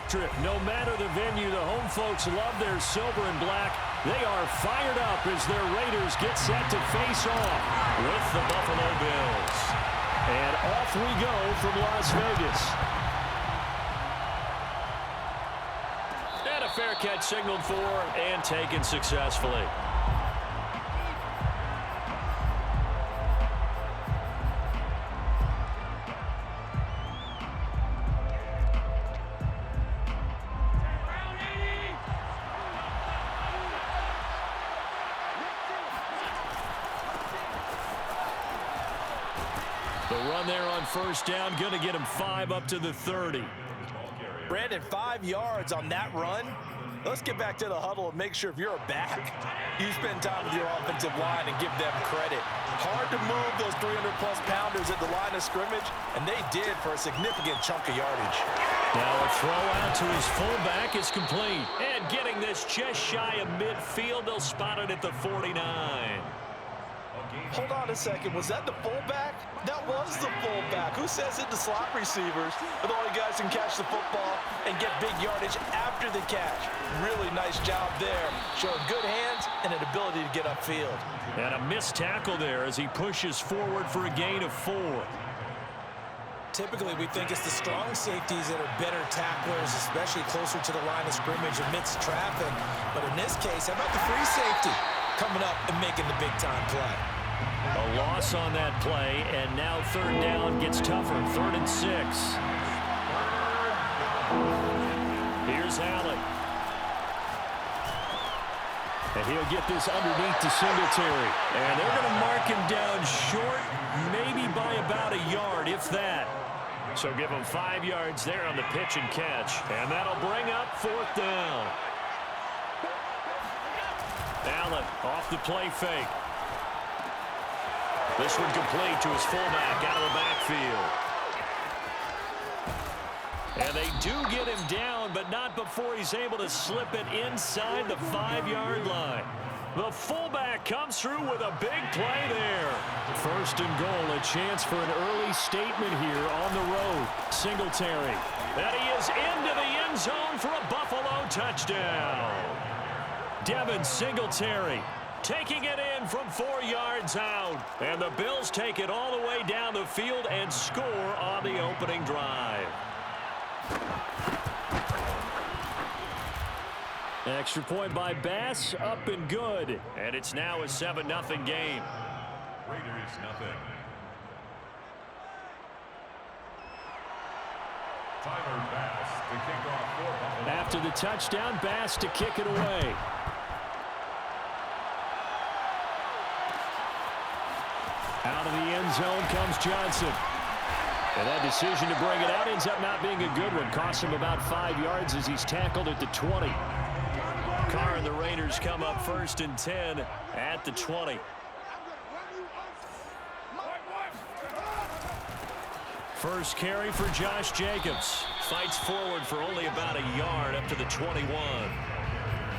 electric. No matter the venue, the home folks love their silver and black. They are fired up as their Raiders get set to face off with the Buffalo Bills. And off we go from Las Vegas. And a fair catch signaled for and taken successfully. The run there on first down, going to get him 5 up to the 30. Brandon, 5 yards on that run. Let's get back to the huddle and make sure if you're a back, you spend time with your offensive line and give them credit. Hard to move those 300-plus pounders at the line of scrimmage, and they did for a significant chunk of yardage. Now a throw out to his fullback is complete. And getting this just shy of midfield, they'll spot it at the 49. Hold on a second. Was that the fullback? That was the fullback. Who says it to slot receivers? But the only guys can catch the football and get big yardage after the catch. Really nice job there. Showing good hands and an ability to get upfield. And a missed tackle there as he pushes forward for a gain of 4. Typically, we think it's the strong safeties that are better tacklers, especially closer to the line of scrimmage amidst traffic. But in this case, how about the free safety coming up and making the big-time play? A loss on that play, and now third down gets tougher. 3rd and 6. Here's Allen. And he'll get this underneath to Singletary. And they're going to mark him down short, maybe by about a yard, if that. So give him 5 yards there on the pitch and catch. And that'll bring up 4th down. Allen off the play fake. This one complete to his fullback out of the backfield. And they do get him down, but not before he's able to slip it inside the 5-yard line. The fullback comes through with a big play there. 1st and goal, a chance for an early statement here on the road. Singletary. And he is into the end zone for a Buffalo touchdown. Devin Singletary taking it in from 4 yards out. And the Bills take it all the way down the field and score on the opening drive. Extra point by Bass, up and good. And it's now a 7-0 game. Raiders nothing. Tyler Bass to kick off for Buffalo. After the touchdown, Bass to kick it away. Out of the end zone comes Johnson. And that decision to bring it out ends up not being a good one. Costs him about 5 yards as he's tackled at the 20. Carr and the Raiders come up 1st and 10 at the 20. First carry for Josh Jacobs. Fights forward for only about a yard up to the 21.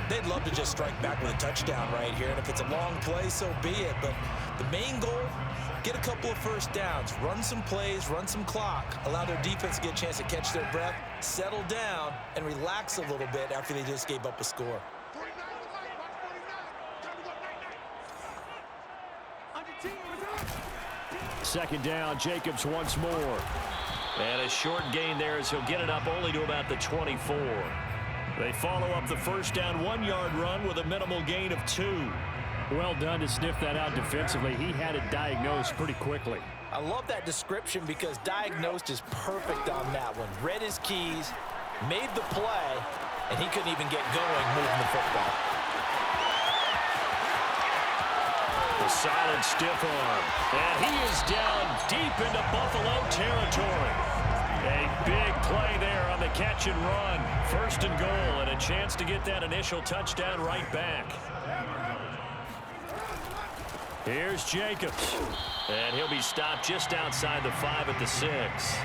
They'd love to just strike back with a touchdown right here. And if it's a long play, so be it. But the main goal, get a couple of first downs, run some plays, run some clock, allow their defense to get a chance to catch their breath, settle down, and relax a little bit after they just gave up a score. Second down, Jacobs once more. And a short gain there as he'll get it up only to about the 24. They follow up the first down 1-yard run with a minimal gain of 2. Well done to sniff that out defensively. He had it diagnosed pretty quickly. I love that description because diagnosed is perfect on that one. Read his keys, made the play, and he couldn't even get going moving the football. A solid stiff arm. And he is down deep into Buffalo territory. A big play there on the catch and run. 1st and goal and a chance to get that initial touchdown right back. Here's Jacobs. And he'll be stopped just outside the 5 at the 6.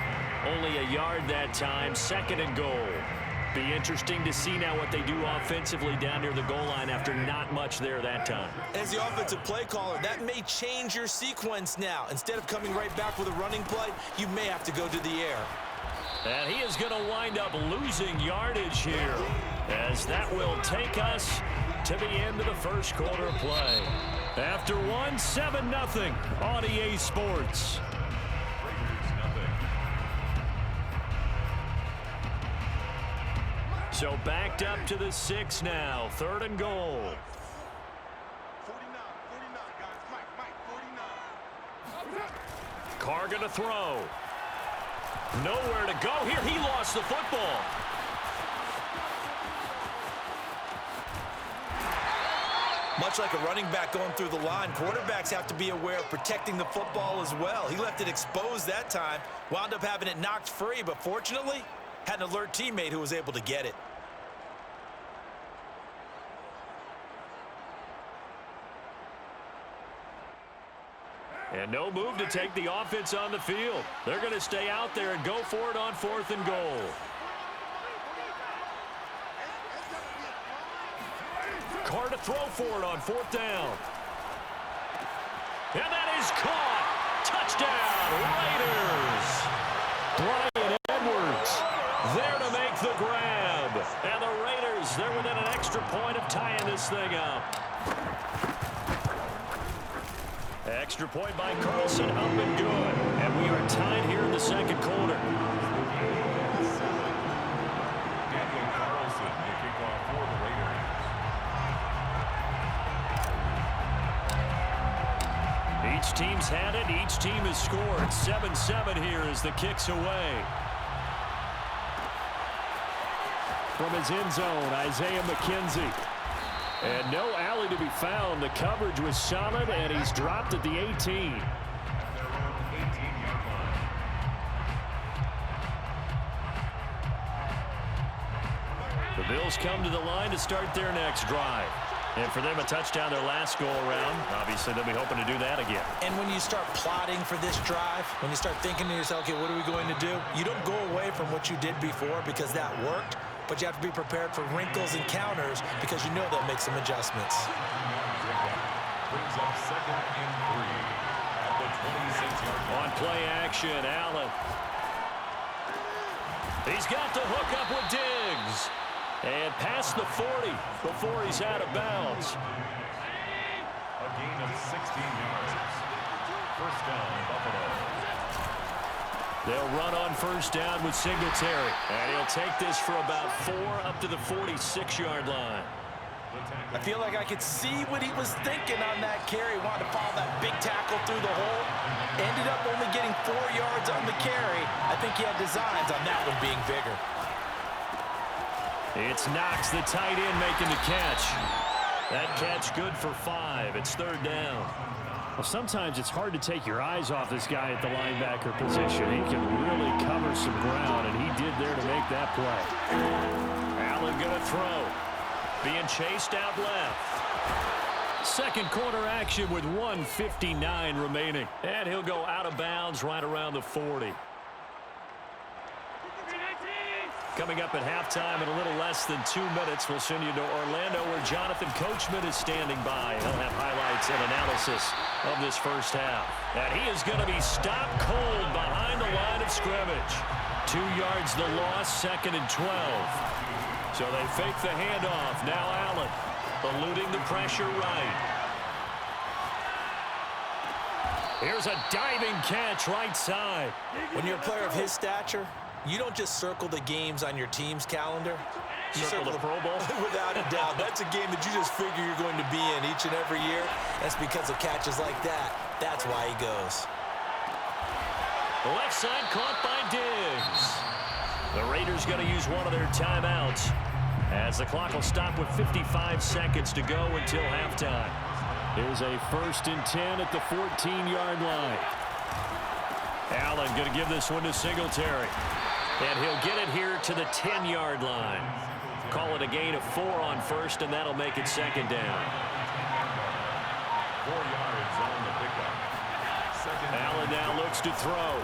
Only a yard that time. 2nd and goal. Be interesting to see now what they do offensively down near the goal line after not much there that time. As the offensive play caller, that may change your sequence now. Instead of coming right back with a running play, you may have to go to the air. And he is going to wind up losing yardage here, as that will take us to the end of the first quarter of play. After one, 7-0 on EA Sports. So backed up to the 6 now. 3rd and goal. 49, guys. Mike, 49. Carr going to throw. Nowhere to go here. He lost the football. Much like a running back going through the line, quarterbacks have to be aware of protecting the football as well. He left it exposed that time, wound up having it knocked free, but fortunately, had an alert teammate who was able to get it. And no move to take the offense on the field. They're going to stay out there and go for it on 4th and goal. Carr to throw for it on 4th down. And that is caught. Touchdown, Raiders. Brian Edwards there to make the grab. And the Raiders, they're within an extra point of tying this thing up. Extra point by Carlson, up and good. And we are tied here in the second quarter. Daniel Carlson, the kickoff for the Raiders. Each team's had it. Each team has scored. 7-7 here as the kick's away. From his end zone, Isaiah McKenzie. And no alley to be found. The coverage was solid, and he's dropped at the 18. At their own 18-yard line. The Bills come to the line to start their next drive. And for them, a touchdown their last go-around. Obviously, they'll be hoping to do that again. And when you start plotting for this drive, when you start thinking to yourself, okay, what are we going to do? You don't go away from what you did before because that worked, but you have to be prepared for wrinkles and counters because you know they'll make some adjustments. Brings up 2nd and 3 at the 26-yard line. On play action, Allen. He's got the hook up with Diggs. And past the 40 before he's out of bounds. A gain of 16 yards. First down, Buffalo. They'll run on first down with Singletary. And he'll take this for about 4 up to the 46-yard line. I feel like I could see what he was thinking on that carry. Wanted to follow that big tackle through the hole. Ended up only getting 4 yards on the carry. I think he had designs on that one being bigger. It's Knox, the tight end, making the catch. That catch good for 5. It's 3rd down. Well, sometimes it's hard to take your eyes off this guy at the linebacker position. He can really cover some ground, and he did there to make that play. Allen going to throw. Being chased out left. Second quarter action with 1:59 remaining. And he'll go out of bounds right around the 40. Coming up at halftime in a little less than 2 minutes, we'll send you to Orlando where Jonathan Coachman is standing by. He'll have highlights and analysis of this first half. And he is going to be stopped cold behind the line of scrimmage. 2 yards the loss, 2nd and 12. So they fake the handoff. Now Allen eluding the pressure right. Here's a diving catch right side. When you're a player of his stature, you don't just circle the games on your team's calendar. You Circle the Pro Bowl? Without a doubt. That's a game that you just figure you're going to be in each and every year. That's because of catches like that. That's why he goes. The left side caught by Diggs. The Raiders going to use one of their timeouts as the clock will stop with 55 seconds to go until halftime. Here's a 1st and 10 at the 14-yard line. Allen going to give this one to Singletary. And he'll get it here to the 10-yard line. Call it a gain of 4 on first, and that'll make it 2nd down. 4 yards on the pickup. Allen now looks to throw.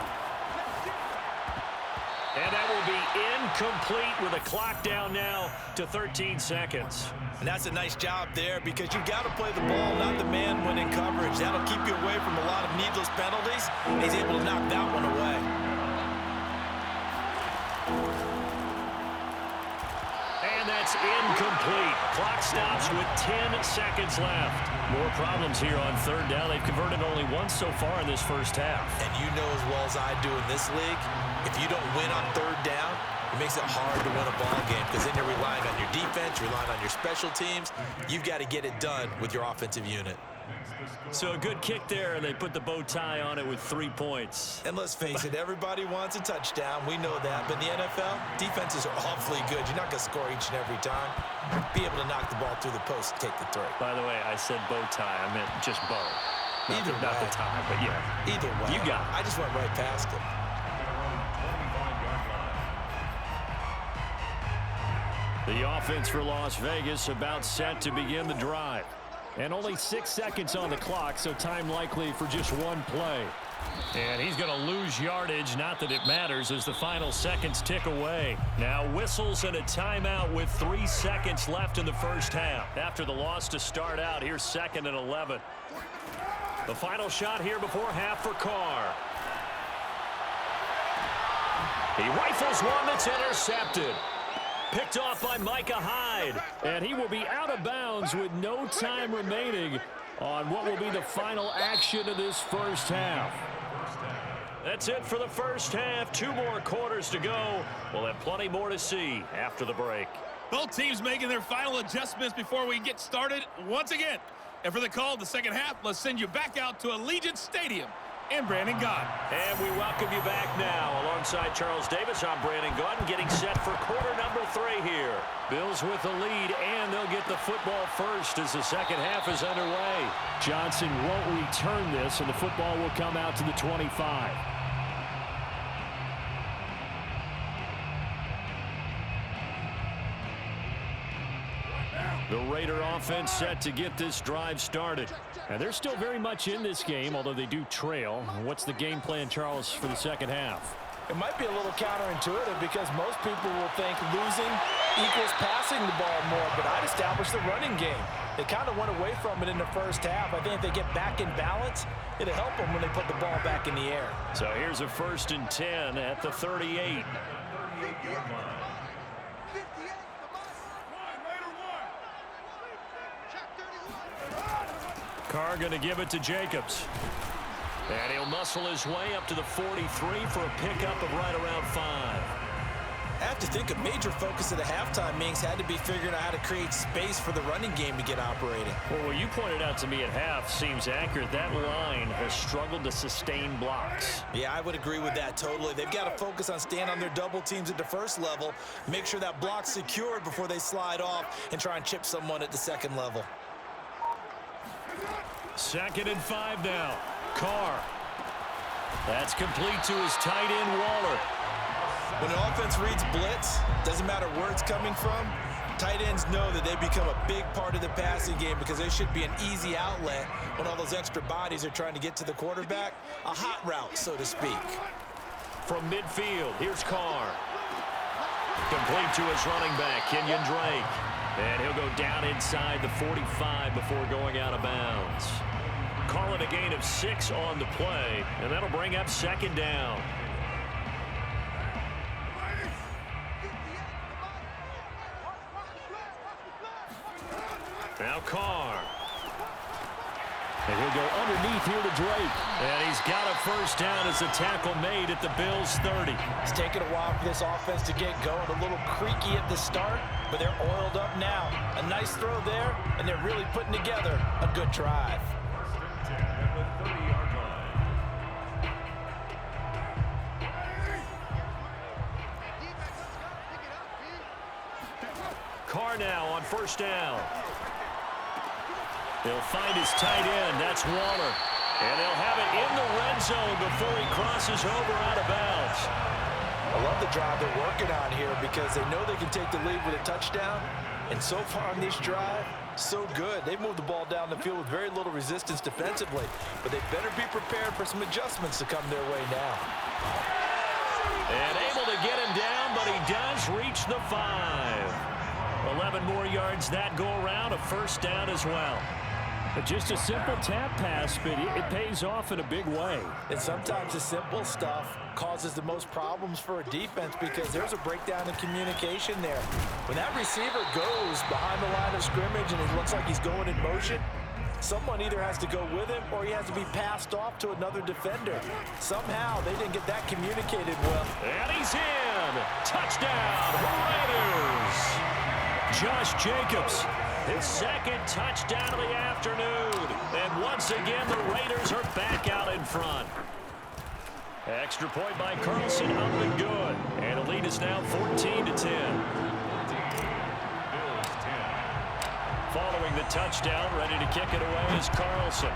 And that will be incomplete with a clock down now to 13 seconds. And that's a nice job there because you've got to play the ball, not the man when in coverage. That'll keep you away from a lot of needless penalties. He's able to knock that one away. And that's incomplete. Clock stops with 10 seconds left. More problems here on third down. They've converted only once so far in this first half. And you know as well as I do in this league, if you don't win on third down, it makes it hard to win a ball game because then you're relying on your defense, relying on your special teams. You've got to get it done with your offensive unit. So a good kick there, and they put the bow tie on it with 3 points. And let's face it, everybody wants a touchdown. We know that. But in the NFL, defenses are awfully good. You're not going to score each and every time. Be able to knock the ball through the post and take the throw. By the way, I said bow tie. I meant just bow. Not the tie, but yeah. Either way. You got it. I just went right past it. The offense for Las Vegas about set to begin the drive. And only 6 seconds on the clock, so time likely for just one play. And he's going to lose yardage, not that it matters, as the final seconds tick away. Now whistles and a timeout with 3 seconds left in the first half. After the loss to start out, here's 2nd and 11. The final shot here before half for Carr. He rifles one that's intercepted. Picked off by Micah Hyde. And he will be out of bounds with no time remaining on what will be the final action of this first half. That's it for the first half. 2 more quarters to go. We'll have plenty more to see after the break. Both teams making their final adjustments before we get started once again. And for the call of the second half, let's send you back out to Allegiant Stadium and Brandon Gaudin. And we welcome you back now. Alongside Charles Davis, I'm Brandon Gaudin, getting set for quarter number 3 here. Bills with the lead, and they'll get the football first as the second half is underway. Johnson won't return this, and the football will come out to the 25. The Raider offense set to get this drive started. And they're still very much in this game, although they do trail. What's the game plan, Charles, for the second half? It might be a little counterintuitive because most people will think losing equals passing the ball more, but I'd establish the running game. They kind of went away from it in the first half. I think if they get back in balance, it'll help them when they put the ball back in the air. So here's a 1st and 10 at the 38. Carr going to give it to Jacobs. And he'll muscle his way up to the 43 for a pickup of right around 5. I have to think a major focus of the halftime meetings had to be figuring out how to create space for the running game to get operating. Well, what you pointed out to me at half seems accurate. That line has struggled to sustain blocks. Yeah, I would agree with that totally. They've got to focus on staying on their double teams at the first level, make sure that block's secured before they slide off and try and chip someone at the second level. 2nd and 5 now. Carr. That's complete to his tight end, Waller. When an offense reads blitz, doesn't matter where it's coming from, tight ends know that they become a big part of the passing game because they should be an easy outlet when all those extra bodies are trying to get to the quarterback. A hot route, so to speak. From midfield, here's Carr. Complete to his running back, Kenyon Drake. And he'll go down inside the 45 before going out of bounds. Call it a gain of 6 on the play, and that'll bring up 2nd down. Now Carr. And he'll go underneath here to Drake. And he's got a 1st down as the tackle made at the Bills' 30. It's taken a while for this offense to get going. A little creaky at the start, but they're oiled up now. A nice throw there, and they're really putting together a good drive. Carr now on 1st down. He'll find his tight end. That's Waller. And they'll have it in the red zone before he crosses over out of bounds. I love the drive they're working on here because they know they can take the lead with a touchdown. And so far on this drive, so good. They've moved the ball down the field with very little resistance defensively. But they better be prepared for some adjustments to come their way now. And able to get him down, but he does reach the 5. 11 more yards that go around, a 1st down as well. Just a simple tap pass, but it pays off in a big way. And sometimes the simple stuff causes the most problems for a defense because there's a breakdown in communication there. When that receiver goes behind the line of scrimmage and it looks like he's going in motion, someone either has to go with him or he has to be passed off to another defender. Somehow they didn't get that communicated well. And he's in. Touchdown, Raiders. Josh Jacobs, his second touchdown of the afternoon. And once again, the Raiders are back out in front. Extra point by Carlson, up and good. And the lead is now 14-10. Bills 10. Following the touchdown, ready to kick it away is Carlson.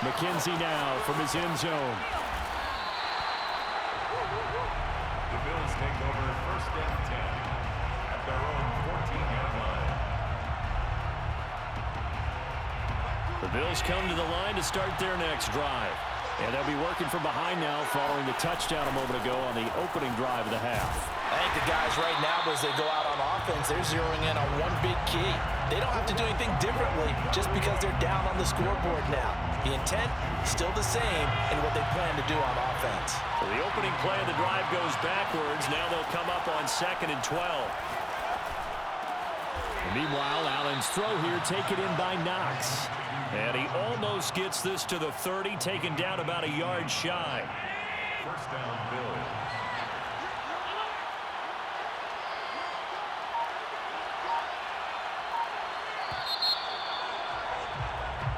McKenzie now from his end zone. The Bills take over first and 10 at their own 14-yard line. The Bills come to the line to start their next drive. And they'll be working from behind now following the touchdown a moment ago on the opening drive of the half. I think the guys right now, as they go out on offense, they're zeroing in on one big key. They don't have to do anything differently just because they're down on the scoreboard now. The intent still the same in what they plan to do on offense. So the opening play of the drive goes backwards. Now they'll come up on 2nd and 12. Meanwhile, Allen's throw here taken in by Knox. And he almost gets this to the 30, taken down about a yard shy. First down, Bills.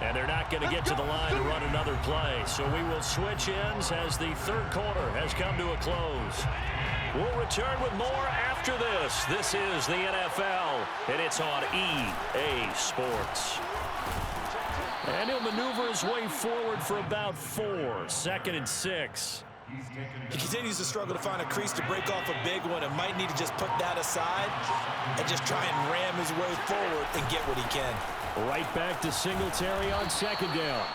And they're not going to get to the line to run another play. So we will switch ends as the third quarter has come to a close. We'll return with more after this. This is the NFL, and it's on EA Sports. And he'll maneuver his way forward for about 4. 2nd and 6. He continues to struggle to find a crease to break off a big one and might need to just put that aside and just try and ram his way forward and get what he can. Right back to Singletary on 2nd down.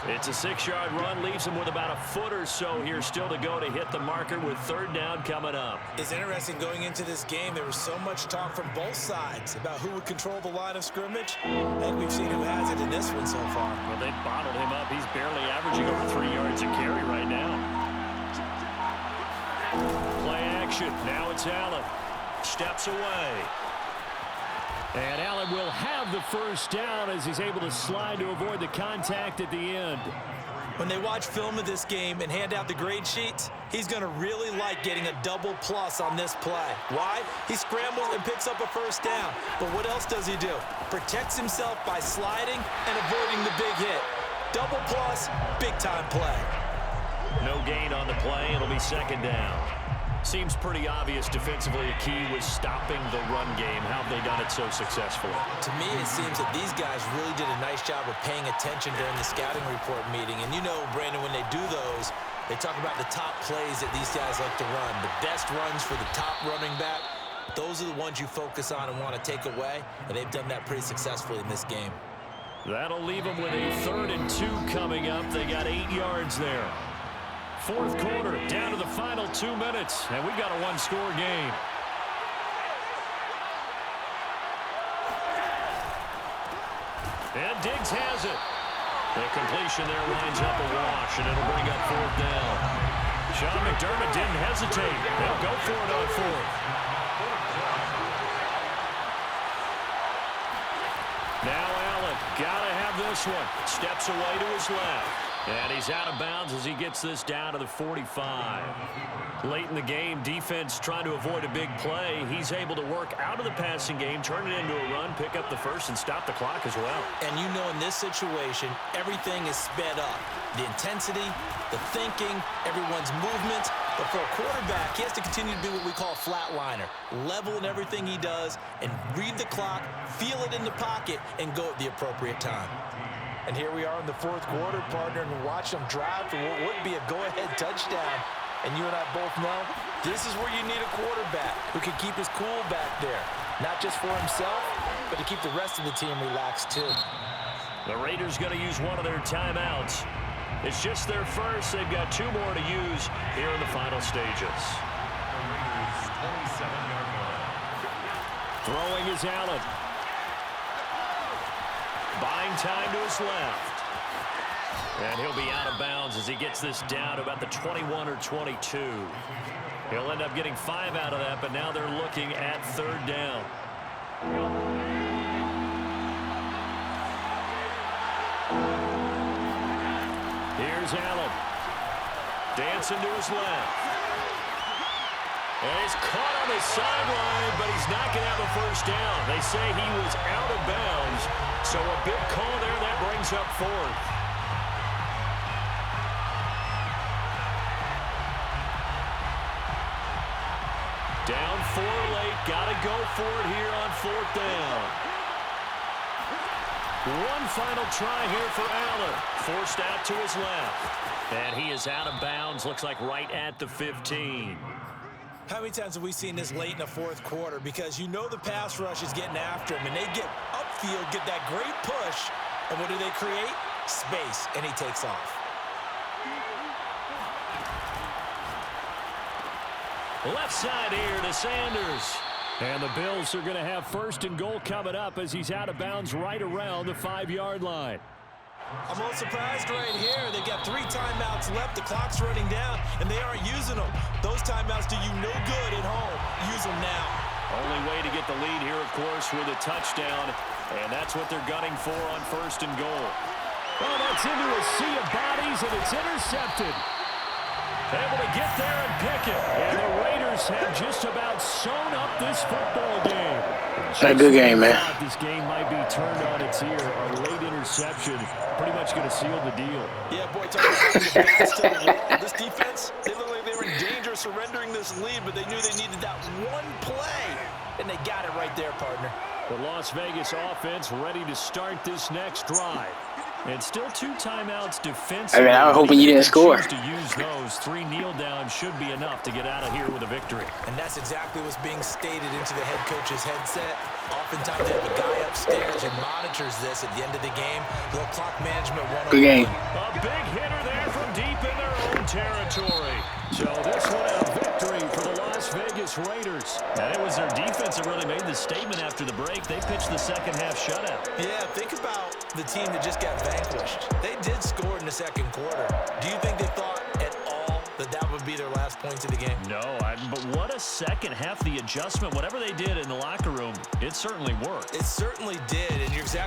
It's a 6-yard run, leaves him with about a foot or so here still to go to hit the marker with 3rd down coming up. It's interesting going into this game, there was so much talk from both sides about who would control the line of scrimmage. I think we've seen who has it in this one so far. Well, they bottled him up. He's barely averaging over 3 yards a carry right now. Play action. Now it's Allen. Steps away. And Allen will have the first down as he's able to slide to avoid the contact at the end. When they watch film of this game and hand out the grade sheets, he's going to really like getting a double plus on this play. Why? He scrambles and picks up a first down. But what else does he do? Protects himself by sliding and avoiding the big hit. Double plus, big-time play. No gain on the play. It'll be 2nd down. Seems pretty obvious defensively a key was stopping the run game. How have they done it so successfully? To me, it seems that these guys really did a nice job of paying attention during the scouting report meeting. And you know, Brandon, when they do those, they talk about the top plays that these guys like to run. The best runs for the top running back, those are the ones you focus on and want to take away. And they've done that pretty successfully in this game. That'll leave them with a 3rd and 2 coming up. They got 8 yards there. 4th quarter, down to the final 2 minutes, and we've got a one-score game. And Diggs has it. The completion there lines up a wash, and it'll bring up 4th down. Sean McDermott didn't hesitate. They'll go for it on 4th. Now Allen, gotta have this one. Steps away to his left. And he's out of bounds as he gets this down to the 45. Late in the game, defense trying to avoid a big play. He's able to work out of the passing game, turn it into a run, pick up the first, and stop the clock as well. And you know in this situation, everything is sped up. The intensity, the thinking, everyone's movement. But for a quarterback, he has to continue to be what we call a flatliner. Level in everything he does and read the clock, feel it in the pocket, and go at the appropriate time. And here we are in the 4th quarter, partner, and watch them drive for what would be a go-ahead touchdown. And you and I both know this is where you need a quarterback who can keep his cool back there. Not just for himself, but to keep the rest of the team relaxed too. The Raiders going to use one of their timeouts. It's just their first. They've got 2 more to use here in the final stages. Throwing is Allen. Buying time to his left. And he'll be out of bounds as he gets this down to about the 21 or 22. He'll end up getting 5 out of that, but now they're looking at 3rd down. Here's Allen. Dancing to his left. And he's caught on his sideline, but he's not going to have a first down. They say he was out of bounds, so a big call there. That brings up 4th. Down 4 late. Got to go for it here on 4th down. One final try here for Allen. Forced out to his left. And he is out of bounds. Looks like right at the 15. How many times have we seen this late in the 4th quarter? Because you know the pass rush is getting after him, and they get upfield, get that great push, and what do they create? Space, and he takes off. Left side here to Sanders. And the Bills are going to have 1st and goal coming up as he's out of bounds right around the 5-yard line. I'm a little surprised right here. They've got 3 timeouts left. The clock's running down, and they aren't using them. Those timeouts do you no good at home. Use them now. Only way to get the lead here, of course, with a touchdown. And that's what they're gunning for on 1st and goal. Oh, that's into a sea of bodies, and it's intercepted. Able to get there and pick it. And the Raiders have just about sewn up this football game. A good game, man. This game might be turned on its ear. A late interception pretty much going to seal the deal. Yeah, boy, talking about having the backs to the wall. This defense, they look like they were in danger of surrendering this lead, but they knew they needed that one play, and they got it right there, partner. The Las Vegas offense ready to start this next drive. And still 2 timeouts defensively. I was hoping you didn't score. To use those 3 kneel downs should be enough to get out of here with a victory. And that's exactly what's being stated into the head coach's headset. Oftentimes they have a guy upstairs who monitors this at the end of the game. The clock management 101. Good game. A big hitter there from deep in their own territory. So this one a victory for the Las Vegas Raiders. And it was their defense that really made the statement after the break. They pitched the second half shutout. Yeah, think about the team that just got vanquished. They did score in the 2nd quarter. Do you think they thought at all that that would be their last points of the game? No, but what a second half. The adjustment, whatever they did in the locker room, it certainly worked. It certainly did, and you're exactly